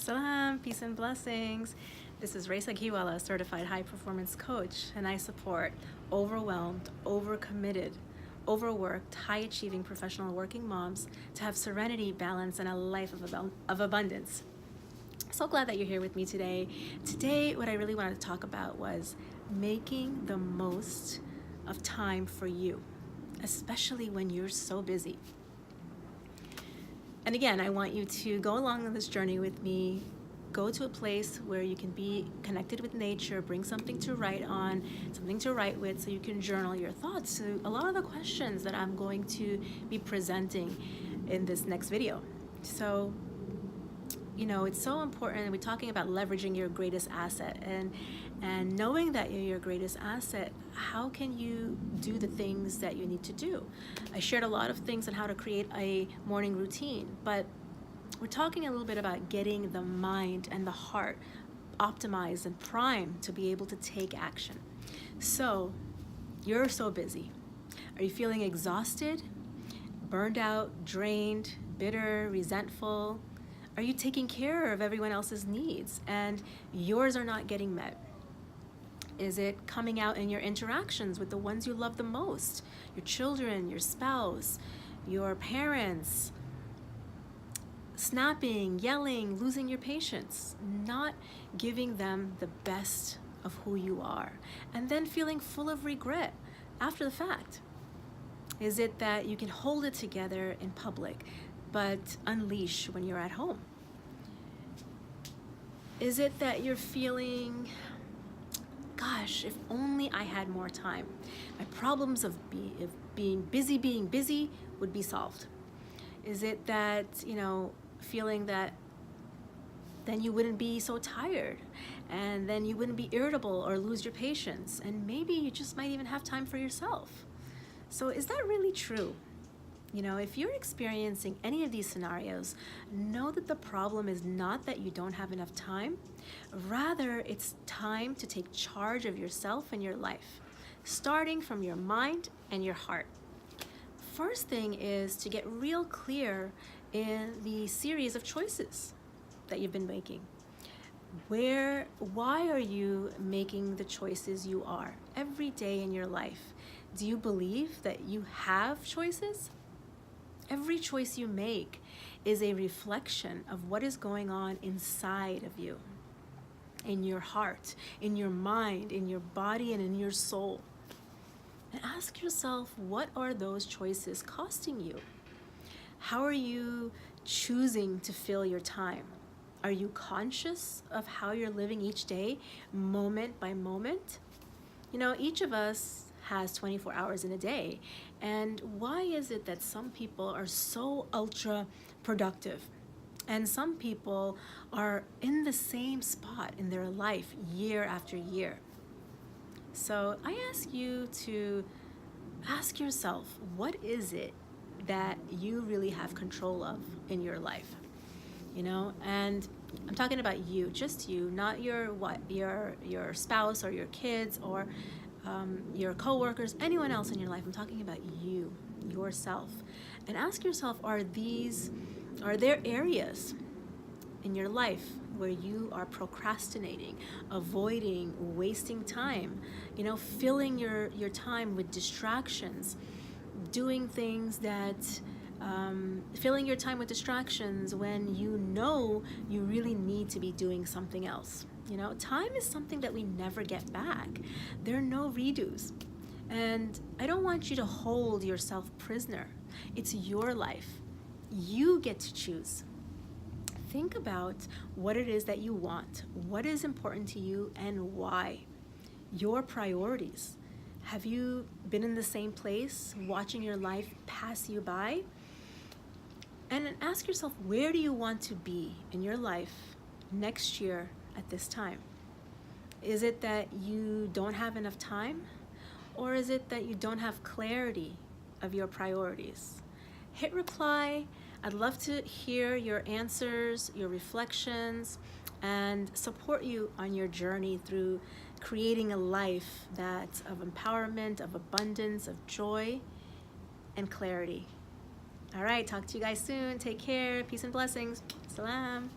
Salam, peace and blessings. This is Raisa Kiwala, certified high performance coach, and I support overwhelmed, overcommitted, overworked, high achieving professional working moms to have serenity, balance, and a life of abundance. So glad that you're here with me today. Today, what I really wanted to talk about was making the most of time for you, especially when you're so busy. And again, I want you to go along on this journey with me. Go to a place where you can be connected with nature, bring something to write on, something to write with, so you can journal your thoughts to a lot of the questions that I'm going to be presenting in this next video. So, you know, it's so important. We're talking about leveraging your greatest asset, and knowing that you're your greatest asset, how can you do the things that you need to do? I shared a lot of things on how to create a morning routine, but we're talking a little bit about getting the mind and the heart optimized and primed to be able to take action. So, you're so busy. Are you feeling exhausted, burned out, drained, bitter, resentful? Are you taking care of everyone else's needs and yours are not getting met? Is it coming out in your interactions with the ones you love the most? Your children, your spouse, your parents? Snapping, yelling, losing your patience, not giving them the best of who you are, and then feeling full of regret after the fact? Is it that you can hold it together in public, but unleash when you're at home? Is it that you're feeling, gosh, if only I had more time, my problems of being busy would be solved? Is it that, you know, feeling that then you wouldn't be so tired, and then you wouldn't be irritable or lose your patience, and maybe you just might even have time for yourself? So is that really true? You know, if you're experiencing any of these scenarios, know that the problem is not that you don't have enough time. Rather, it's time to take charge of yourself and your life, starting from your mind and your heart. First thing is to get real clear in the series of choices that you've been making. Why are you making the choices you are every day in your life? Do you believe that you have choices? Every choice you make is a reflection of what is going on inside of you, in your heart, in your mind, in your body, and in your soul. And ask yourself, what are those choices costing you? How are you choosing to fill your time? Are you conscious of how you're living each day, moment by moment? You know, each of us has 24 hours in a day. And why is it that some people are so ultra productive and some people are in the same spot in their life year after year? So I ask you to ask yourself, what is it that you really have control of in your life? You know, and I'm talking about you, just you, not your spouse or your kids or your coworkers, anyone else in your life. I'm talking about you, yourself. And ask yourself, are there areas in your life where you are procrastinating, avoiding, wasting time, you know, filling your time with distractions, doing things that, filling your time with distractions when you know you really need to be doing something else? You know, time is something that we never get back. There are no redos. And I don't want you to hold yourself prisoner. It's your life. You get to choose. Think about what it is that you want, what is important to you, and why. Your priorities. Have you been in the same place, watching your life pass you by? And ask yourself, where do you want to be in your life next year at this time? Is it that you don't have enough time? Or is it that you don't have clarity of your priorities? Hit reply. I'd love to hear your answers, your reflections, and support you on your journey through creating a life that's of empowerment, of abundance, of joy, and clarity. All right, talk to you guys soon. Take care. Peace and blessings. Salam.